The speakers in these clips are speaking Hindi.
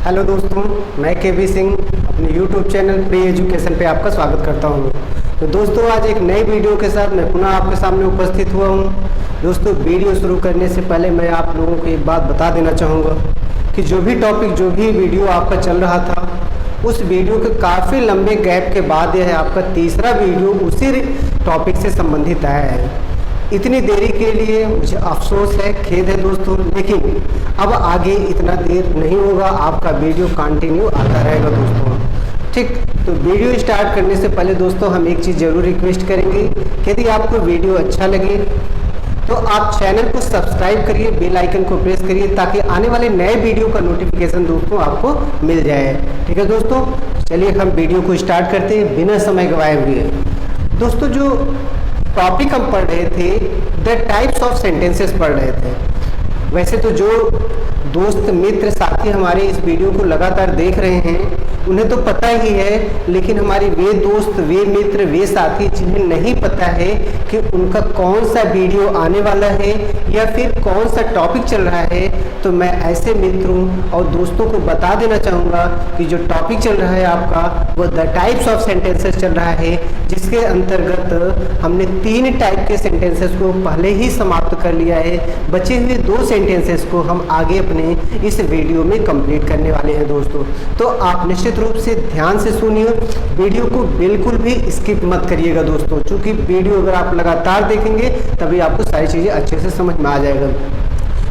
हेलो दोस्तों, मैं केवी सिंह अपने यूट्यूब चैनल प्री एजुकेशन पे आपका स्वागत करता हूँ। तो दोस्तों, आज एक नई वीडियो के साथ मैं पुनः आपके सामने उपस्थित हुआ हूँ। दोस्तों, वीडियो शुरू करने से पहले मैं आप लोगों को एक बात बता देना चाहूँगा कि जो भी टॉपिक, जो भी वीडियो आपका चल रहा था, उस वीडियो के काफ़ी लंबे गैप के बाद यह आपका तीसरा वीडियो उसी टॉपिक से संबंधित आया है। इतनी देरी के लिए मुझे अफसोस है, खेद है दोस्तों, लेकिन अब आगे इतना देर नहीं होगा, आपका वीडियो कंटिन्यू आता रहेगा दोस्तों। ठीक, तो वीडियो स्टार्ट करने से पहले दोस्तों हम एक चीज़ ज़रूर रिक्वेस्ट करेंगे कि यदि आपको वीडियो अच्छा लगे तो आप चैनल को सब्सक्राइब करिए, बेल आइकन को प्रेस करिए ताकि आने वाले नए वीडियो का नोटिफिकेशन दोस्तों आपको मिल जाए। ठीक है दोस्तों, चलिए हम वीडियो को स्टार्ट करते हैं बिना समय गंवाए हुए। दोस्तों, जो टॉपिक हम पढ़ रहे थे, द टाइप्स ऑफ सेंटेंसेस पढ़ रहे थे। वैसे तो जो दोस्त मित्र साथी हमारे इस वीडियो को लगातार देख रहे हैं उन्हें तो पता ही है, लेकिन हमारे वे दोस्त, वे मित्र, वे साथी जिन्हें नहीं पता है कि उनका कौन सा वीडियो आने वाला है या फिर कौन सा टॉपिक चल रहा है, तो मैं ऐसे मित्रों और दोस्तों को बता देना चाहूँगा कि जो टॉपिक चल रहा है आपका वो द टाइप्स ऑफ सेंटेंसेस चल रहा है, जिसके अंतर्गत हमने 3 टाइप के सेंटेंसेस को पहले ही समाप्त कर लिया है। बचे हुए 2 सेंटेंसेस को हम आगे अपने इस वीडियो में कंप्लीट करने वाले हैं दोस्तों। तो आप निश्चित रूप से ध्यान से सुनिए, वीडियो को बिल्कुल भी स्किप मत करिएगा दोस्तों, क्योंकि वीडियो अगर आप लगातार देखेंगे तभी आपको सारी चीज़ें अच्छे से समझ में आ जाएगा।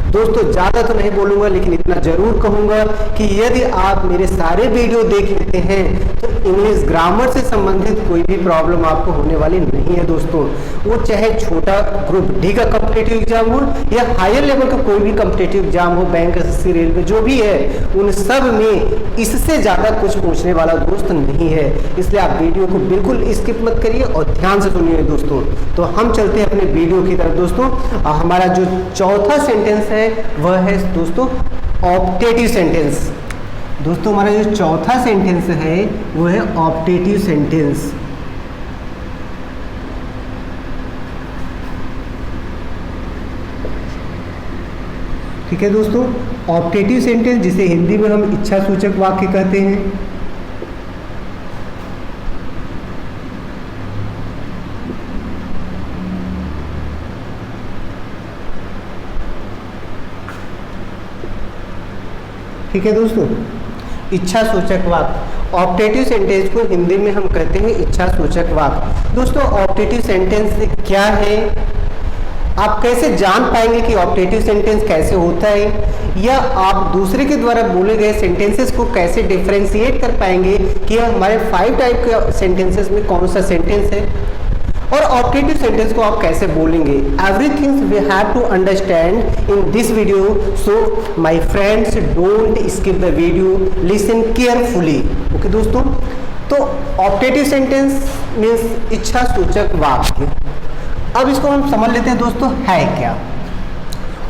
दोस्तों, ज़्यादा तो नहीं बोलूँगा, लेकिन इतना ज़रूर कहूँगा कि यदि आप मेरे सारे वीडियो देख लेते हैं तो इंग्लिश ग्रामर से संबंधित कोई भी प्रॉब्लम आपको होने वाली नहीं है दोस्तों। वो चाहे छोटा ग्रुप डी का कॉम्पिटिटिव एग्जाम हो या हायर लेवल का कोई भी कॉम्पिटिटिव एग्जाम हो, बैंक, एसएससी, रेलवे, जो भी है, उन सब में इससे ज़्यादा कुछ पूछने वाला दोस्त नहीं है। इसलिए आप वीडियो को बिल्कुल स्किप मत करिए और ध्यान से सुनिए दोस्तों। तो हम चलते हैं अपने वीडियो की तरफ दोस्तों। हमारा जो चौथा सेंटेंस है वह है दोस्तों ऑप्टेटिव सेंटेंस। दोस्तों, हमारा जो चौथा सेंटेंस है वो है ऑप्टेटिव सेंटेंस। ठीक है दोस्तों, ऑप्टेटिव सेंटेंस जिसे हिंदी में हम इच्छा सूचक वाक्य कहते हैं। ठीक है दोस्तों, इच्छा सूचक वाक्य, ऑप्टेटिव सेंटेंस को हिंदी में हम कहते हैं इच्छा सूचक वाक्य। दोस्तों, ऑप्टेटिव सेंटेंस क्या है, आप कैसे जान पाएंगे कि ऑप्टेटिव सेंटेंस कैसे होता है, या आप दूसरे के द्वारा बोले गए सेंटेंसेस को कैसे डिफरेंशिएट कर पाएंगे कि हमारे 5 टाइप के सेंटेंसेस में कौन सा सेंटेंस है, और ऑप्टेटिव सेंटेंस को आप कैसे बोलेंगे। Everything we have to understand in this video, so my friends don't skip the video, listen carefully. Okay दोस्तों, तो ऑप्टेटिव सेंटेंस मीन्स इच्छा सूचक वाक्य। अब इसको हम समझ लेते हैं दोस्तों, है क्या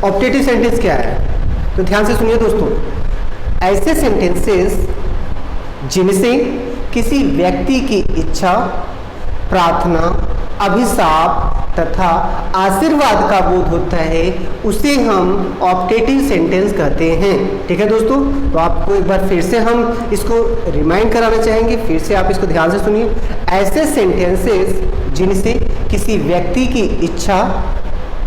ऑप्टेटिव सेंटेंस, क्या है। तो ध्यान से सुनिए दोस्तों, ऐसे सेंटेंसेस जिनसे किसी व्यक्ति की इच्छा, प्रार्थना, अभिशाप तथा आशीर्वाद का बोध होता है, उसे हम ऑप्टेटिव सेंटेंस कहते हैं। ठीक है दोस्तों, तो आपको एक बार फिर से हम इसको रिमाइंड कराना चाहेंगे, फिर से आप इसको ध्यान से सुनिए। ऐसे सेंटेंसेस जिनसे किसी व्यक्ति की इच्छा,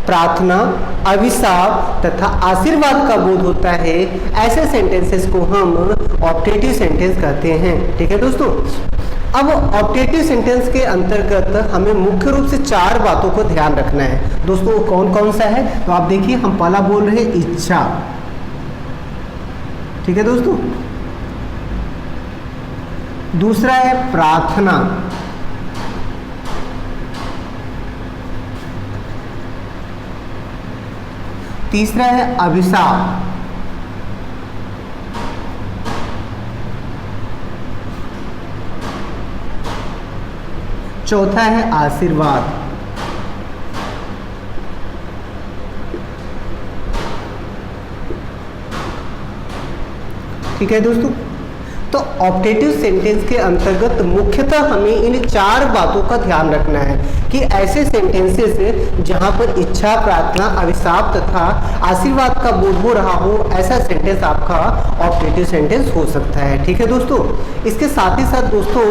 प्रार्थना, अभिशाप तथा आशीर्वाद का बोध होता है, ऐसे सेंटेंसेस को हम ऑप्टेटिव सेंटेंस कहते हैं। ठीक है दोस्तों, अब ऑप्टेटिव सेंटेंस के अंतर्गत हमें मुख्य रूप से 4 बातों को ध्यान रखना है दोस्तों। कौन कौन सा है, तो आप देखिए, हम पहला बोल रहे हैं इच्छा। ठीक है दोस्तों, दूसरा है प्रार्थना, तीसरा है अभिशाप, चौथा है आशीर्वाद। ठीक है दोस्तों, तो ऑप्टेटिव सेंटेंस के अंतर्गत मुख्यतः हमें इन 4 बातों का ध्यान रखना है कि ऐसे सेंटेंसेस जहां पर इच्छा, प्रार्थना, अभिशाप तथा आशीर्वाद का बोध हो रहा हो, ऐसा सेंटेंस आपका ऑप्टेटिव सेंटेंस हो सकता है। ठीक है दोस्तों, इसके साथ ही साथ दोस्तों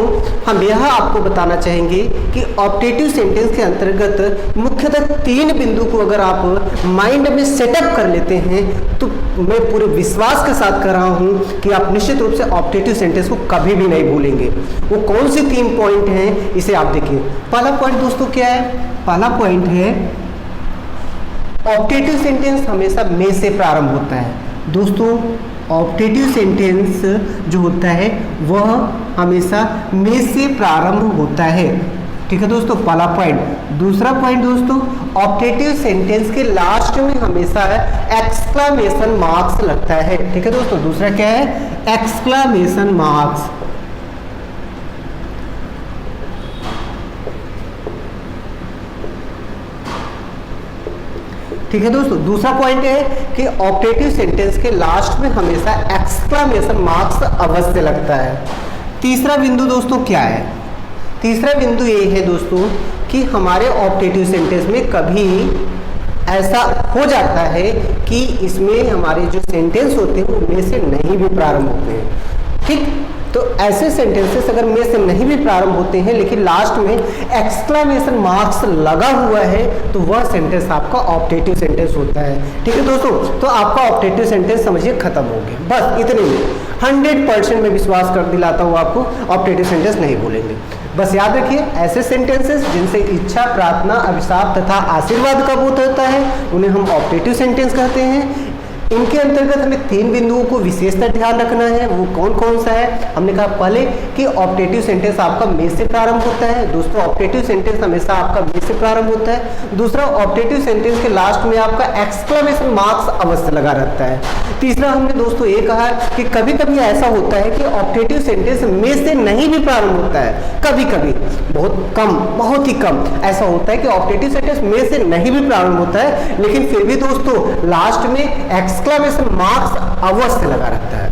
हम यह आपको बताना चाहेंगे कि ऑप्टेटिव सेंटेंस के अंतर्गत मुख्यतः 3 बिंदु को अगर आप माइंड में सेटअप कर लेते हैं तो मैं पूरे विश्वास के साथ कर रहा हूं कि आप निश्चित रूप से ऑप्टेटिव सेंटेंस को कभी भी नहीं भूलेंगे। वो कौन से 3 पॉइंट हैं, इसे आप देखिए। पहला पॉइंट दोस्तों क्या है? पहला पॉइंट है ऑप्टेटिव सेंटेंस हमेशा में से प्रारंभ होता है। दोस्तों ऑप्टेटिव सेंटेंस जो होता है वह हमेशा में से प्रारंभ होता है। ठीक है दोस्तों, पहला पॉइंट। दूसरा पॉइंट दोस्तों, ऑप्टेटिव सेंटेंस के लास्ट में हमेशा एक्सक्लामेशन मार्क्स लगता है। ठीक है दोस्तों, दूसरा क्या है? Exclamation marks. ठीक है दोस्तों, दूसरा पॉइंट है कि ऑप्टेटिव सेंटेंस के लास्ट में हमेशा एक्सक्लामेशन मार्क्स अवश्य लगता है। तीसरा बिंदु दोस्तों क्या है? तीसरा बिंदु ये है दोस्तों कि हमारे ऑप्टेटिव सेंटेंस में कभी ऐसा हो जाता है कि इसमें हमारे जो सेंटेंस होते हैं वो में से नहीं भी प्रारंभ होते हैं। ठीक, तो ऐसे सेंटेंसेस अगर में से नहीं भी प्रारंभ होते हैं लेकिन लास्ट में एक्सक्लामेशन मार्क्स लगा हुआ है तो वह सेंटेंस आपका ऑप्टेटिव सेंटेंस होता है। ठीक है दोस्तों, तो आपका ऑप्टेटिव सेंटेंस समझिए खत्म हो गया। बस इतने में 100% मैं विश्वास कर दिलाता हूँ आपको, ऑप्टेटिव सेंटेंस नहीं भूलेंगे। बस याद रखिए ऐसे सेंटेंसेस जिनसे इच्छा, प्रार्थना, अभिशाप तथा आशीर्वाद का बोध होता है उन्हें हम ऑप्टेटिव सेंटेंस कहते हैं। इनके अंतर्गत हमें 3 बिंदुओं को विशेषता ध्यान रखना है। वो कौन कौन सा है? हमने कहा पहले कि ऑप्टेटिव सेंटेंस आपका में से प्रारंभ होता है। दोस्तों ऑप्टेटिव सेंटेंस हमेशा आपका में से प्रारंभ होता है। दूसरा, ऑप्टेटिव सेंटेंस के लास्ट में आपका एक्सक्लेमेशन मार्क्स अवश्य लगा रहता है। तीसरा, हमने दोस्तों ये कहा कि कभी कभी ऐसा होता है कि ऑप्टेटिव सेंटेंस में से नहीं भी प्रारंभ होता है। कभी कभी, बहुत ही कम ऐसा होता है कि ऑप्टेटिव सेंटेंस में से नहीं भी प्रारंभ होता है लेकिन फिर भी दोस्तों लास्ट में एक्सक्लेमेशन मार्क्स अवश्य लगा रहता है।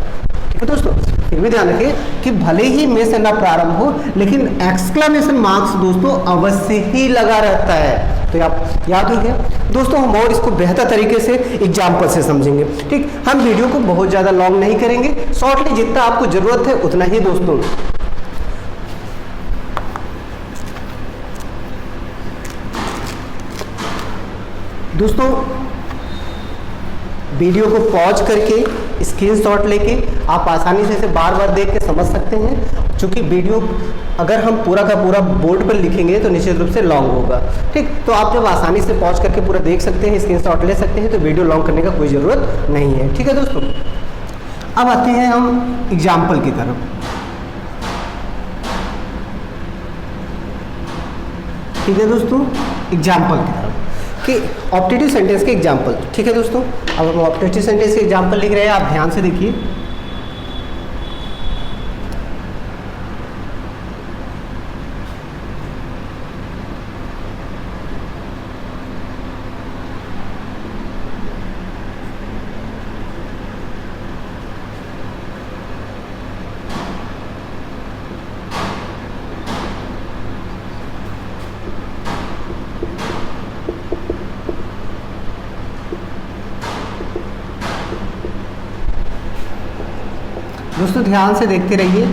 ठीक है दोस्तों, फिर भी ध्यान रखिए कि भले ही में से ना प्रारंभ हो लेकिन एक्सक्लेमेशन मार्क्स दोस्तों अवश्य ही लगा रहता है। तो आप याद रखिए दोस्तों, हम और इसको बेहतर तरीके से एग्जाम्पल से समझेंगे। ठीक, हम वीडियो को बहुत ज़्यादा लॉन्ग नहीं करेंगे, शॉर्टली जितना आपको जरूरत है उतना ही दोस्तों। दोस्तों वीडियो को पॉज करके स्क्रीनशॉट लेके आप आसानी से इसे बार बार देख के समझ सकते हैं। चूँकि वीडियो अगर हम पूरा का पूरा बोर्ड पर लिखेंगे तो निश्चित रूप से लॉन्ग होगा। ठीक, तो आप जब आसानी से पॉज करके पूरा देख सकते हैं, स्क्रीनशॉट ले सकते हैं, तो वीडियो लॉन्ग करने का कोई ज़रूरत नहीं है। ठीक है दोस्तों, अब आते हैं हम एग्जाम्पल की तरफ। ठीक है दोस्तों, एग्जाम्पल की तरफ कि ऑप्टेटिव सेंटेंस के एग्जाम्पल। ठीक है दोस्तों, अब हम ऑप्टेटिव सेंटेंस के एग्जाम्पल लिख रहे हैं, आप ध्यान से देखिए। दोस्तों ध्यान से देखते रहिए।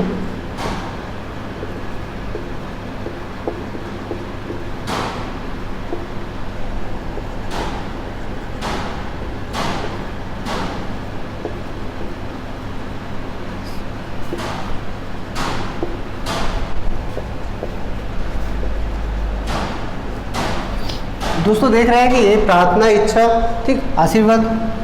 दोस्तों देख रहे हैं कि ये प्रार्थना, इच्छा, ठीक, आशीर्वाद।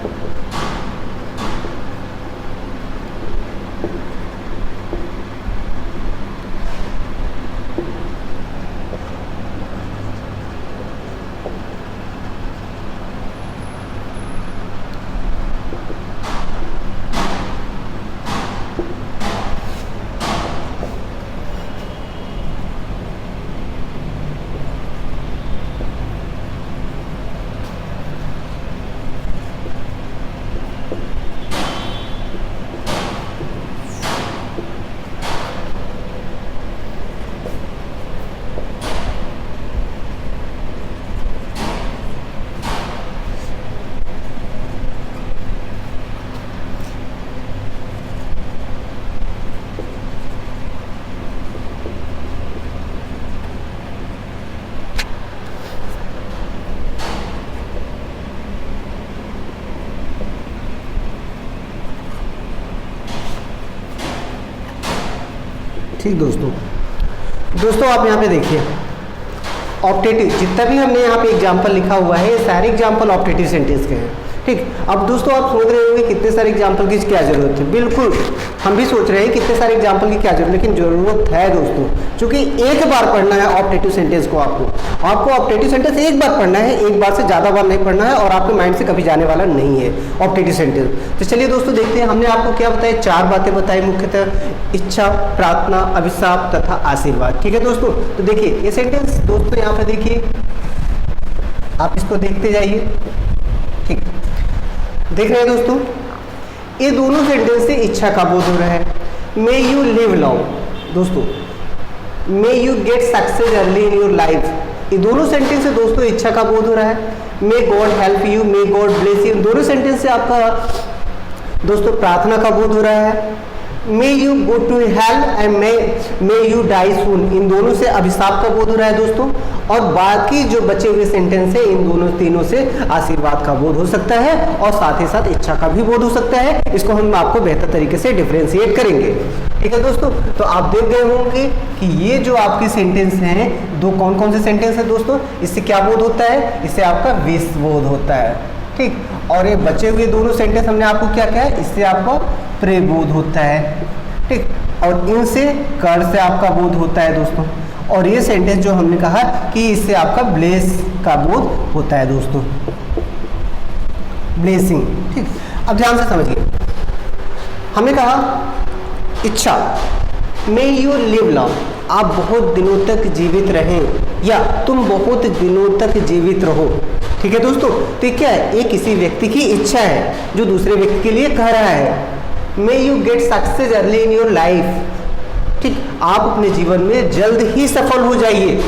ठीक दोस्तों आप यहाँ पे देखिए ऑप्टेटिव, जितना भी हमने यहाँ पे एग्जाम्पल लिखा हुआ है ये सारे एग्जाम्पल ऑप्टेटिव सेंटेंस के हैं। ठीक, अब दोस्तों आप सोच रहे होंगे कितने सारे एग्जाम्पल की क्या जरूरत है। बिल्कुल हम भी सोच रहे हैं कितने सारे एग्जाम्पल की क्या जरूरत, लेकिन जरूरत है दोस्तों, क्योंकि एक बार पढ़ना है ऑप्टेटिव सेंटेंस को। आपको ऑप्टेटिव सेंटेंस एक बार पढ़ना है, एक बार से ज़्यादा बार नहीं पढ़ना है, और आपके माइंड से कभी जाने वाला नहीं है ऑप्टेटिव सेंटेंस। तो चलिए दोस्तों देखते हैं, हमने आपको क्या बताया, 4 बातें बताई मुख्यतः, इच्छा, प्रार्थना, अभिशाप तथा आशीर्वाद। ठीक है दोस्तों, तो देखिए ये सेंटेंस दोस्तों यहाँ पे देखिए, आप इसको देखते जाइए। ठीक, देख रहे हैं दोस्तों, ये दोनों सेंटेंस से इच्छा का बोध हो रहा है। मे यू लिव लॉन्ग दोस्तों, may you get success early in your life, ये दोनों सेंटेंस से दोस्तों इच्छा का बोध हो रहा है। May God help you, may God bless you, दोनों सेंटेंस से आपका दोस्तों प्रार्थना का बोध हो रहा है। May you go to hell and may you die soon, इन दोनों से अभिशाप का बोध हो रहा है दोस्तों। और बाकी जो बचे हुए सेंटेंस है इन दोनों तीनों से आशीर्वाद का बोध हो सकता है, और साथ ही साथ इच्छा का भी बोध हो सकता है। इसको हम आपको बेहतर तरीके से डिफरेंशिएट करेंगे। ठीक है दोस्तों, तो आप देख गए होंगे कि ये जो आपके सेंटेंस हैं, दो कौन कौन से सेंटेंस है दोस्तों, इससे क्या बोध होता है, इससे आपका विष बोध होता है। ठीक, और ये बचे हुए दोनों सेंटेंस हमने आपको क्या कहा है, इससे आपको प्रे बोध होता है। ठीक, और इनसे कर से आपका बोध होता है दोस्तों, और ये सेंटेंस जो हमने कहा कि इससे आपका ब्लेस का बोध होता है दोस्तों, ब्लेसिंग। ठीक, अब ध्यान से समझिए, हमने कहा इच्छा, मे यू लिव लॉन्ग, आप बहुत दिनों तक जीवित रहें, या तुम बहुत दिनों तक जीवित रहो। ठीक है दोस्तों, तो क्या है, ये किसी व्यक्ति की इच्छा है जो दूसरे व्यक्ति के लिए कह रहा है। May you get success early in your life, ठीक, आप अपने जीवन में जल्द ही सफल हो जाइए।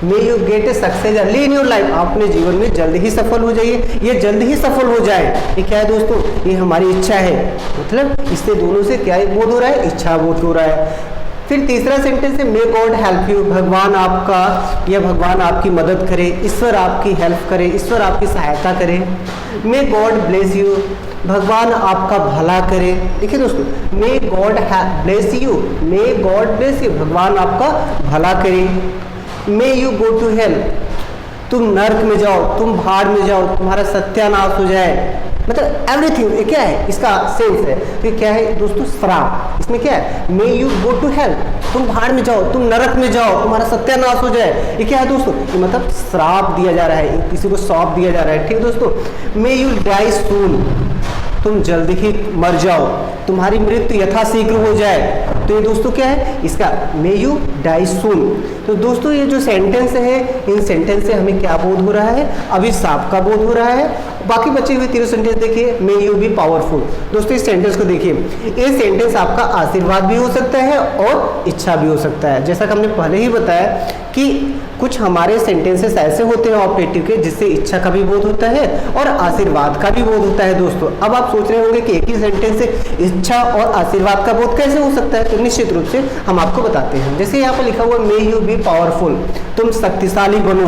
May you get a success early in your life, आप अपने जीवन में जल्द ही सफल हो जाइए, ये जल्द ही सफल हो जाए, ये क्या है दोस्तों, ये हमारी इच्छा है। मतलब इससे दोनों से क्या बोध हो रहा है, इच्छा बोध हो रहा है। फिर तीसरा सेंटेंस है मे गॉड हेल्प यू, भगवान आपका या भगवान आपकी मदद करे, ईश्वर आपकी हेल्प करे, ईश्वर आपकी सहायता करे। मे गॉड ब्लेस यू, भगवान आपका भला करे। देखिए दोस्तों, may God bless you, may God bless you, भगवान आपका भला करे। May you go to hell, तुम नर्क में जाओ, तुम भाड़ में जाओ, तुम्हारा सत्यानाश हो जाए। मतलब एवरीथिंग, ये क्या है, इसका सेंस है। तो ये क्या है दोस्तों, श्राप। इसमें क्या है, may you go to hell, तुम भाड़ में जाओ, तुम नरक में जाओ, तुम्हारा सत्यानाश हो जाए। ये क्या है दोस्तों, ये मतलब श्राप दिया जा रहा है, किसी को सौंप दिया जा रहा है। ठीक है दोस्तों, मे यू डाई सून, तुम जल्दी ही मर जाओ, तुम्हारी मृत्यु यथाशीघ्र हो जाए। तो ये दोस्तों क्या है, इसका मे यू डाई सून। तो दोस्तों ये जो सेंटेंस है, इन सेंटेंस से हमें क्या बोध हो रहा है, अभिशाप का बोध हो रहा है। बाकी बचे हुए तीनों सेंटेंस देखिए, मे यू बी पावरफुल। दोस्तों इस सेंटेंस को देखिए, ये सेंटेंस आपका आशीर्वाद भी हो सकता है और इच्छा भी हो सकता है। जैसा कि हमने पहले ही बताया कि कुछ हमारे सेंटेंसेस ऐसे होते हैं ऑप्टेटिव के, जिससे इच्छा का भी बोध होता है और आशीर्वाद का भी बोध होता है दोस्तों। अब आप सोच रहे होंगे कि एक ही सेंटेंस से इच्छा और आशीर्वाद का बोध कैसे हो सकता है, तो निश्चित रूप से हम आपको बताते हैं। जैसे यहाँ पर लिखा हुआ मे यू बी पावरफुल, तुम शक्तिशाली बनो।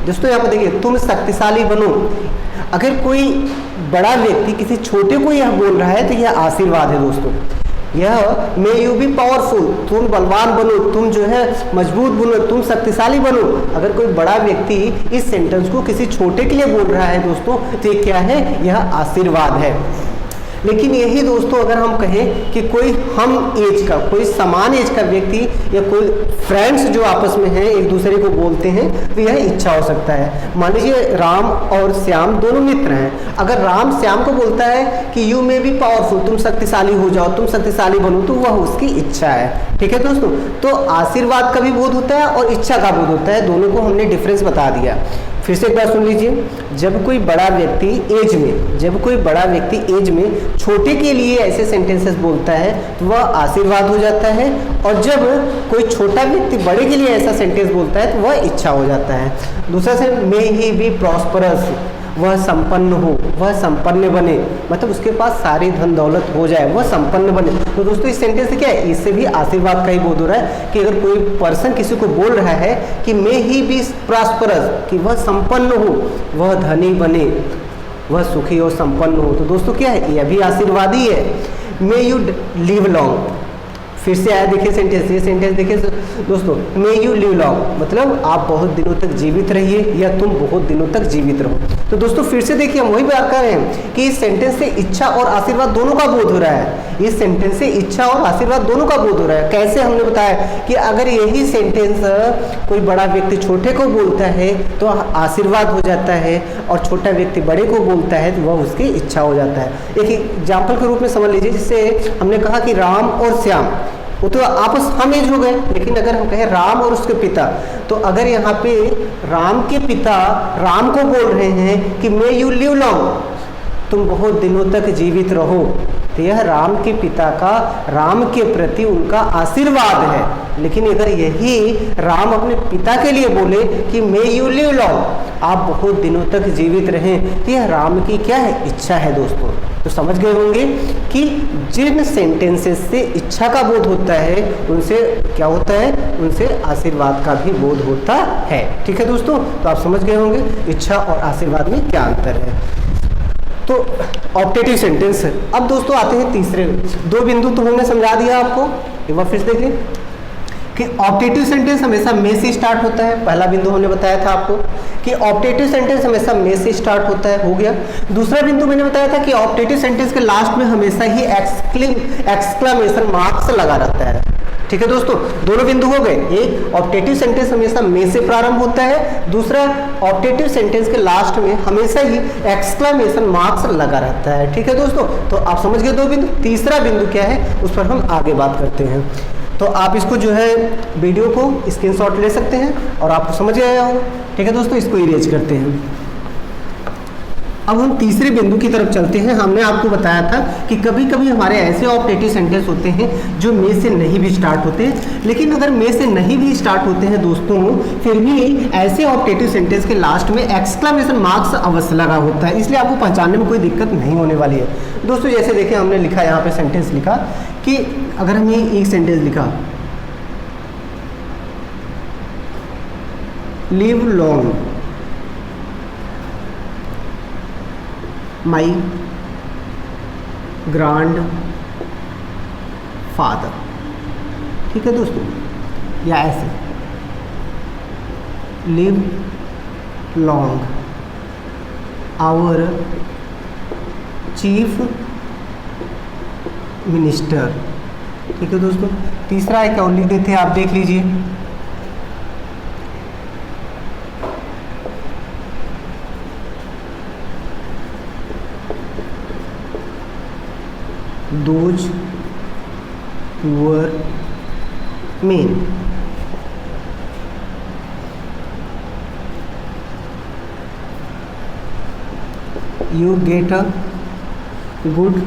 दोस्तों यहाँ पर देखिए, तुम शक्तिशाली बनो। अगर कोई बड़ा व्यक्ति किसी छोटे को यह बोल रहा है तो यह आशीर्वाद है दोस्तों। यह मे यू बी पावरफुल, तुम बलवान बनो, तुम जो है मजबूत बनो, तुम शक्तिशाली बनो। अगर कोई बड़ा व्यक्ति इस सेंटेंस को किसी छोटे के लिए बोल रहा है दोस्तों, तो ये क्या है, यह आशीर्वाद है। लेकिन यही दोस्तों अगर हम कहें कि कोई हम एज का, कोई समान एज का व्यक्ति या कोई फ्रेंड्स जो आपस में हैं एक दूसरे को बोलते हैं, तो यह इच्छा हो सकता है। मान लीजिए राम और श्याम दोनों मित्र हैं, अगर राम श्याम को बोलता है कि यू मे बी पावरफुल, तुम शक्तिशाली हो जाओ, तुम शक्तिशाली बनो, तो वह उसकी इच्छा है। ठीक है दोस्तों, तो आशीर्वाद का भी बोध होता है और इच्छा का बोध होता है, दोनों को हमने डिफरेंस बता दिया। फिर से एक बार सुन लीजिए, जब कोई बड़ा व्यक्ति एज में, जब कोई बड़ा व्यक्ति एज में छोटे के लिए ऐसे सेंटेंसेस बोलता है तो वह आशीर्वाद हो जाता है, और जब कोई छोटा व्यक्ति बड़े के लिए ऐसा सेंटेंस बोलता है तो वह इच्छा हो जाता है। दूसरा से मे ही बी प्रॉस्परस, वह संपन्न हो, वह संपन्न बने, मतलब उसके पास सारी धन दौलत हो जाए, वह संपन्न बने। तो दोस्तों इस सेंटेंस से क्या है, इससे भी आशीर्वाद का ही बोध हो रहा है कि अगर कोई पर्सन किसी को बोल रहा है कि मे ही बी प्रॉस्परस, कि वह संपन्न हो, वह धनी बने, वह सुखी और संपन्न हो, तो दोस्तों क्या है, यह भी आशीर्वाद ही है। मे यू लिव लॉन्ग, फिर से आया, देखिए सेंटेंस, ये सेंटेंस देखिए दोस्तों, मे यू लिव लॉन्ग, मतलब आप बहुत दिनों तक जीवित रहिए या तुम बहुत दिनों तक जीवित रहो। तो दोस्तों फिर से देखिए, हम वही बात कर रहे हैं कि इस सेंटेंस से इच्छा और आशीर्वाद दोनों का बोध हो रहा है। इस सेंटेंस से इच्छा और आशीर्वाद दोनों का बोध हो रहा है। कैसे? हमने बताया कि अगर यही सेंटेंस कोई बड़ा व्यक्ति छोटे को बोलता है तो आशीर्वाद हो जाता है, और छोटा व्यक्ति बड़े को बोलता है तो वह उसकी इच्छा हो जाता है। एक एग्जाम्पल के रूप में समझ लीजिए, जिससे हमने कहा कि राम और श्याम, वो तो आपस हम एज हो गए, लेकिन अगर हम कहें राम और उसके पिता, तो अगर यहाँ पे राम के पिता राम को बोल रहे हैं कि मे यू लिव लॉन्ग, तुम बहुत दिनों तक जीवित रहो, तो यह राम के पिता का राम के प्रति उनका आशीर्वाद है। लेकिन अगर यही राम अपने पिता के लिए बोले कि मे यू लिव लॉन्ग, आप बहुत दिनों तक जीवित रहें, तो यह राम की क्या है? इच्छा है दोस्तों। तो समझ गए होंगे कि जिन सेंटेंसेस से इच्छा का बोध होता है उनसे क्या होता है? उनसे आशीर्वाद का भी बोध होता है। ठीक है दोस्तों, तो आप समझ गए होंगे इच्छा और आशीर्वाद में क्या अंतर है। तो ऑप्टेटिव सेंटेंस। अब दोस्तों आते हैं तीसरे, दो बिंदु तो हमने समझा दिया आपको, एक बार फिर से देख लें कि ऑप्टेटिव सेंटेंस हमेशा में से स्टार्ट होता है। पहला बिंदु हमने बताया था आपको कि ऑप्टेटिव सेंटेंस हमेशा में से स्टार्ट होता है, हो गया। दूसरा बिंदु मैंने बताया था कि ऑप्टेटिव सेंटेंस के लास्ट में हमेशा ही एक्सक्लेमेशन मार्क्स लगा रहता है। ठीक है दोस्तों, दोनों बिंदु हो गए। एक, ऑप्टेटिव सेंटेंस हमेशा में से प्रारंभ होता है, दूसरा ऑप्टेटिव सेंटेंस के लास्ट में हमेशा ही एक्सक्लेमेशन मार्क्स लगा रहता है। ठीक है दोस्तों, तो आप समझ गए दो बिंदु। तीसरा बिंदु क्या है उस पर हम आगे बात करते हैं। तो आप इसको जो है वीडियो को स्क्रीनशॉट ले सकते हैं और आपको समझ आया हो। ठीक है दोस्तों, इसको इरेज करते हैं। अब हम तीसरे बिंदु की तरफ चलते हैं। हमने आपको बताया था कि कभी कभी हमारे ऐसे ऑप्टेटिव सेंटेंस होते हैं जो में से नहीं भी स्टार्ट होते हैं, लेकिन अगर में से नहीं भी स्टार्ट होते हैं दोस्तों, फिर भी ऐसे ऑप्टेटिव सेंटेंस के लास्ट में एक्सक्लेमेशन मार्क्स अवश्य लगा होता है, इसलिए आपको पहचानने में कोई दिक्कत नहीं होने वाली है। दोस्तों जैसे देखिए, हमने लिखा यहाँ पे सेंटेंस लिखा कि अगर हमने एक सेंटेंस लिखा live long my grandfather, ठीक है दोस्तों, या ऐसे live long our chief minister. ठीक है दोस्तों, तीसरा है क्या लिख देते हैं, आप देख लीजिए, those were men। You get a good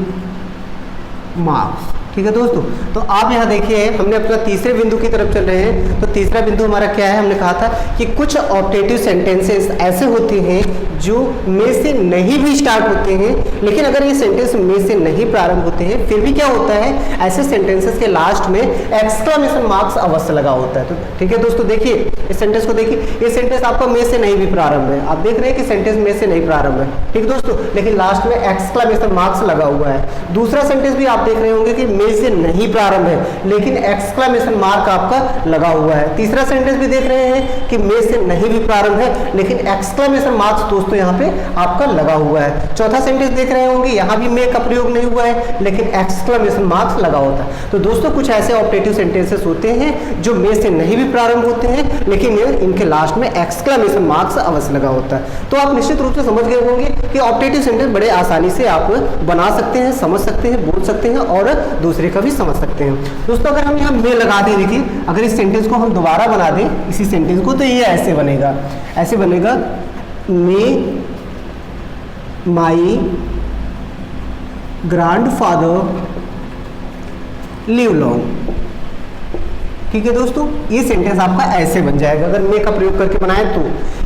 marks। ठीक है दोस्तों, तो आप यहाँ देखिए, हमने अपना तीसरे बिंदु की तरफ चल रहे हैं। तो तीसरा बिंदु हमारा क्या है, हमने कहा था कि कुछ ऑप्टेटिव सेंटेंसेस ऐसे होते हैं जो में से नहीं भी स्टार्ट होते हैं, लेकिन अगर ये सेंटेंस में से नहीं प्रारंभ होते हैं, फिर भी क्या होता है, ऐसे सेंटेंसेस के लास्ट में एक्सक्लेमेशन मार्क्स अवश्य लगा होता है। तो ठीक है दोस्तों, देखिए इस सेंटेंस को देखिए, ये सेंटेंस आपका में से नहीं भी प्रारंभ है, आप देख रहे हैं कि सेंटेंस में से नहीं प्रारंभ है, ठीक दोस्तों, लेकिन लास्ट में एक्सक्लेमेशन मार्क्स लगा हुआ है। दूसरा सेंटेंस भी आप देख रहे होंगे कि में से नहीं प्रारंभ है, लेकिन एक्सक्लेमेशन मार्क आपका लगा हुआ है। तीसरा सेंटेंस भी देख रहे हैं कि में से नहीं भी प्रारंभ है, लेकिन एक्सक्लेमेशन मार्क्स दोस्तों यहाँ पे आपका लगा हुआ है। चौथा सेंटेंस देख रहे होंगे, यहाँ भी में का प्रयोग नहीं हुआ है, लेकिन एक्सक्लेमेशन मार्क्स लगा होता है। तो दोस्तों कुछ ऐसे ऑप्टेटिव सेंटेंसेस होते हैं जो में से नहीं भी प्रारंभ होते हैं, लेकिन इनके लास्ट में एक्सक्लेमेशन मार्क्स अवश्य लगा होता है। तो आप निश्चित रूप से समझ गए होंगे कि ऑप्टेटिव सेंटेंस बड़े आसानी से आप बना सकते हैं, समझ सकते हैं, बोल सकते हैं और दूसरे का भी समझ सकते हैं। दोस्तों अगर हम यहाँ में लगा दें, देखिए अगर इस सेंटेंस को हम दोबारा बना दें इसी सेंटेंस को, तो ये ऐसे बनेगा, ऐसे बनेगा, मे माई ग्रैंडफादर लिव लॉन्ग। ठीक है दोस्तों, ये सेंटेंस आपका ऐसे बन जाएगा अगर मे का प्रयोग करके बनाए तो,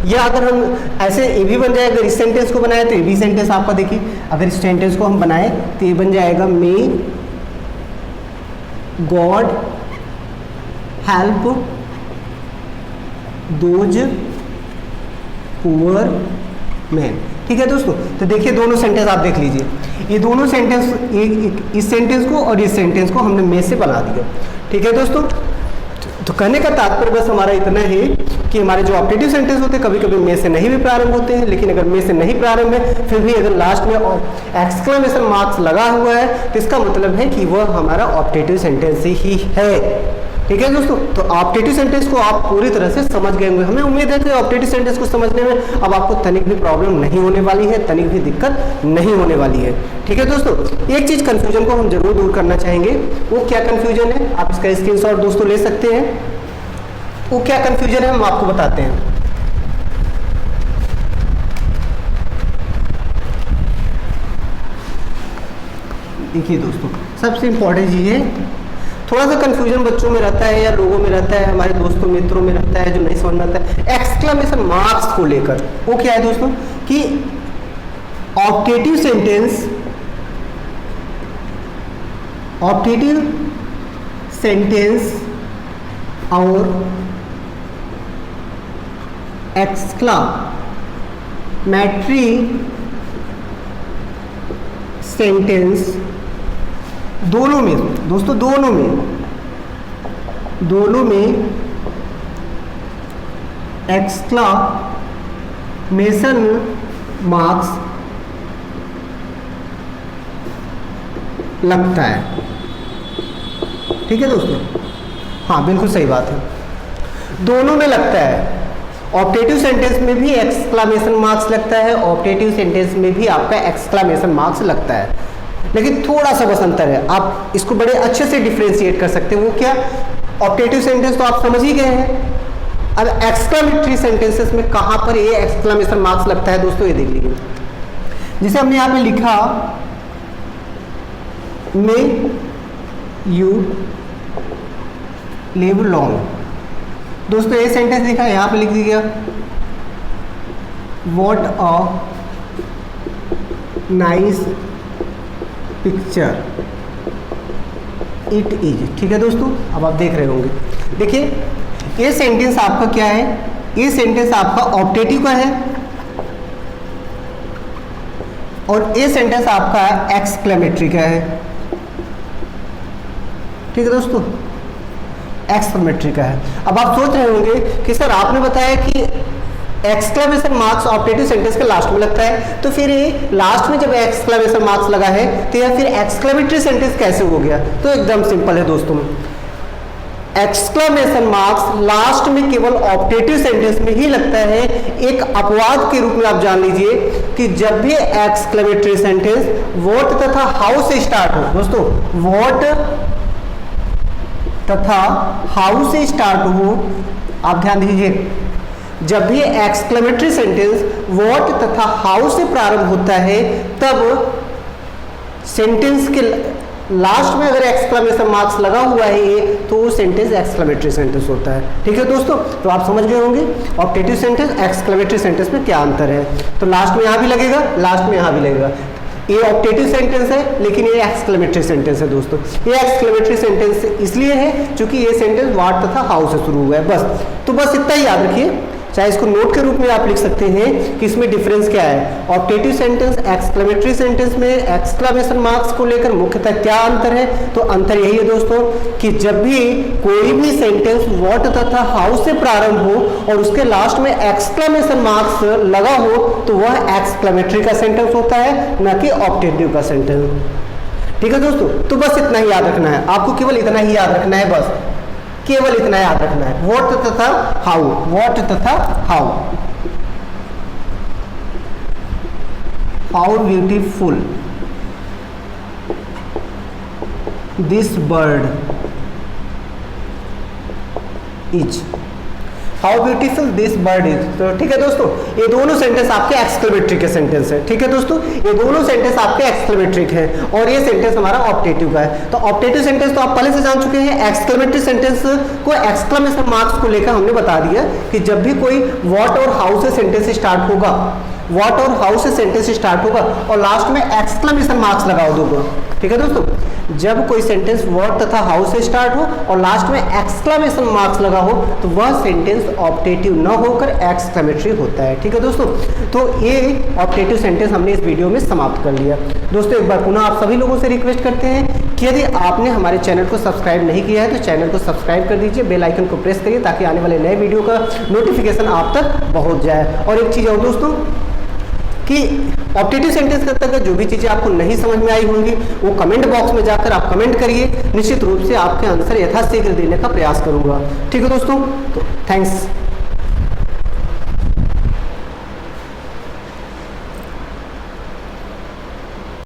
या अगर हम ऐसे ये भी बन जाएगा, अगर इस सेंटेंस को बनाए तो ये भी सेंटेंस आपका देखिए, अगर इस सेंटेंस को हम बनाए तो ये बन जाएगा, मे God help those poor man. ठीक है दोस्तों। तो देखिए दोनों सेंटेंस आप देख लीजिए, ये दोनों सेंटेंस, इस सेंटेंस को और इस सेंटेंस को हमने में से बना दिया। ठीक है दोस्तों। तो कहने का तात्पर्य बस हमारा इतना है कि हमारे जो ऑब्जेक्टिव सेंटेंस होते हैं कभी कभी में से नहीं भी प्रारंभ होते हैं, लेकिन अगर में से नहीं प्रारंभ है फिर भी अगर लास्ट में एक्सक्लेमेशन मार्क्स लगा हुआ है तो इसका मतलब है कि वह हमारा ऑब्जेक्टिव सेंटेंस ही है। ठीक है दोस्तों। तो ऑब्जेक्टिव सेंटेंस को आप पूरी तरह से समझ गए होंगे। हमें उम्मीद है कि ऑब्जेक्टिव सेंटेंस को समझने में अब आपको तनिक भी प्रॉब्लम नहीं होने वाली है, तनिक भी दिक्कत नहीं होने वाली है। ठीक है दोस्तों। एक चीज कंफ्यूजन को हम जरूर दूर करना चाहेंगे। वो क्या कंफ्यूजन है, आप इसका स्क्रीनशॉट दोस्तों ले सकते हैं। वो क्या कंफ्यूजन है हम आपको बताते हैं। देखिए दोस्तों, सबसे इंपॉर्टेंट चीज है, थोड़ा सा कंफ्यूजन बच्चों में रहता है या लोगों में रहता है, हमारे दोस्तों मित्रों में रहता है जो नहीं समझ में आता है एक्सक्लेमेशन मार्क्स को लेकर। वो क्या है दोस्तों कि ऑब्जेक्टिव सेंटेंस और एक्सक्लेमेटरी सेंटेंस दोनों में दोस्तों, दोनों में एक्सक्लेमेशन मार्क्स लगता है। ठीक है दोस्तों। हाँ बिल्कुल सही बात है, दोनों में लगता है। ऑब्जेक्टिव सेंटेंस में भी एक्सक्लेमेशन मार्क्स लगता है, ऑब्जेक्टिव सेंटेंस में भी आपका एक्सक्लेमेशन मार्क्स लगता है, लेकिन थोड़ा सा बस अंतर है। आप इसको बड़े अच्छे से डिफरेंशिएट कर सकते हैं। वो क्या, ऑब्जेक्टिव सेंटेंस तो आप समझ ही गए हैं। अब एक्सक्लेमेटरी सेंटेंसेस में कहां पर ये एक्सक्लेमेशन मार्क्स लगता है दोस्तों, ये देख लीजिए। जिसे हमने यहां पे लिखा मे यू लिव लॉन्ग, दोस्तों ये सेंटेंस लिखा, यहां पे लिख दिया what a nice picture it is. ठीक है दोस्तों। अब आप देख रहे होंगे, देखिए ये सेंटेंस आपका क्या है, ये सेंटेंस आपका ऑब्जेक्टिव का है और ये सेंटेंस आपका एक्सक्लेमेटरी का है। ठीक है दोस्तों, एक्सक्लेमेटरी का है। अब आप सोच रहे होंगे कि सर आपने बताया कि एक्सक्लेमेशन मार्क्स ऑब्जेक्टिव सेंटेंस के लास्ट में लगता है, तो फिर ये लास्ट में जब एक्सक्लेमेशन मार्क्स लगा है तो यह फिर एक्सक्लेमेटरी सेंटेंस कैसे हो गया। तो एकदम सिंपल है दोस्तों, एक्सक्लेमेशन मार्क्स लास्ट में केवल ऑब्जेक्टिव सेंटेंस में ही लगता है। एक अपवाद के रूप में आप जान लीजिए कि जब भी एक्सक्लेमेटरी सेंटेंस व्हाट तथा हाउ से स्टार्ट हो, दोस्तों व्हाट तथा हाउ से स्टार्ट हो, आप ध्यान दीजिए, जब भी एक्सक्लेमेटरी सेंटेंस व्हाट तथा हाउ से प्रारंभ होता है तब सेंटेंस के लास्ट में अगर एक्सक्लेमेशन मार्क्स लगा हुआ है ये, तो वो सेंटेंस एक्सक्लेमेटरी सेंटेंस होता है। ठीक है दोस्तों। तो आप समझ गए होंगे ऑब्जेक्टिव सेंटेंस एक्सक्लेमेटरी सेंटेंस में क्या अंतर है। तो लास्ट में यहाँ भी लगेगा, लास्ट में यहाँ भी लगेगा। ये ऑब्जेक्टिव सेंटेंस है लेकिन ये एक्सक्लेमेटरी सेंटेंस है दोस्तों। ये एक्सक्लेमेटरी सेंटेंस इसलिए है क्योंकि ये सेंटेंस व्हाट तथा हाउ से शुरू हुआ है, बस। तो बस इतना ही याद रखिए, चाहे इसको नोट के रूप में आप लिख सकते हैं कि इसमें डिफरेंस क्या है। ऑब्जेक्टिव सेंटेंस एक्सक्लेमेटरी सेंटेंस में एक्सक्लेमेशन मार्क्स को लेकर मुख्यतः क्या अंतर है। तो अंतर यही है दोस्तों कि जब भी कोई भी सेंटेंस व्हाट तथा हाउ से प्रारंभ हो और उसके लास्ट में एक्सक्लेमेशन मार्क्स लगा हो तो वह एक्सक्लेमेटरी का सेंटेंस होता है, न कि ऑब्जेक्टिव का सेंटेंस। ठीक है दोस्तों। तो बस इतना ही याद रखना है आपको, केवल इतना ही याद रखना है, बस केवल इतना याद रखना है, व्हाट तथा हाउ, व्हाट तथा how. How beautiful this bird is, how beautiful this bird is. तो ठीक है दोस्तों, ये दोनों सेंटेंस आपके एक्सक्लेमेटरी के सेंटेंस है। ठीक है दोस्तों, ये दोनों सेंटेंस आपके एक्सक्लेमेटरी हैं और ये सेंटेंस हमारा ऑब्जेक्टिव का है। तो ऑब्जेक्टिव सेंटेंस तो आप पहले से जान चुके हैं। एक्सक्लेमेटरी सेंटेंस को एक्सक्लेमेशन मार्क्स को लेकर हमने बता दिया कि जब भी कोई व्हाट और हाउ से सेंटेंस स्टार्ट होगा, व्हाट और हाउ से सेंटेंस स्टार्ट होगा और लास्ट में एक्सक्लेमेशन मार्क्स लगाओ दोगे, ठीक है दोस्तों, जब कोई सेंटेंस वर्ड तथा हाउस से स्टार्ट हो और लास्ट में एक्सक्लेमेशन मार्क्स लगा हो तो वह सेंटेंस ऑप्टेटिव न होकर एक्सक्लेमेटरी होता है। ठीक है दोस्तों, तो ये ऑप्टेटिव सेंटेंस हमने इस वीडियो में समाप्त कर लिया। दोस्तों एक बार पुनः आप सभी लोगों से रिक्वेस्ट करते हैं कि यदि आपने हमारे चैनल को सब्सक्राइब नहीं किया है तो चैनल को सब्सक्राइब कर दीजिए, बेल आइकन को प्रेस करिए ताकि आने वाले नए वीडियो का नोटिफिकेशन आप तक पहुंच जाए। और एक चीज़ और दोस्तों कि ऑप्टेटिव सेंटेंस के अंतर्गत जो भी चीज़ें आपको नहीं समझ में आई होंगी वो कमेंट बॉक्स में जाकर आप कमेंट करिए, निश्चित रूप से आपके आंसर यथाशीघ्र देने का प्रयास करूंगा। ठीक है दोस्तों, तो थैंक्स।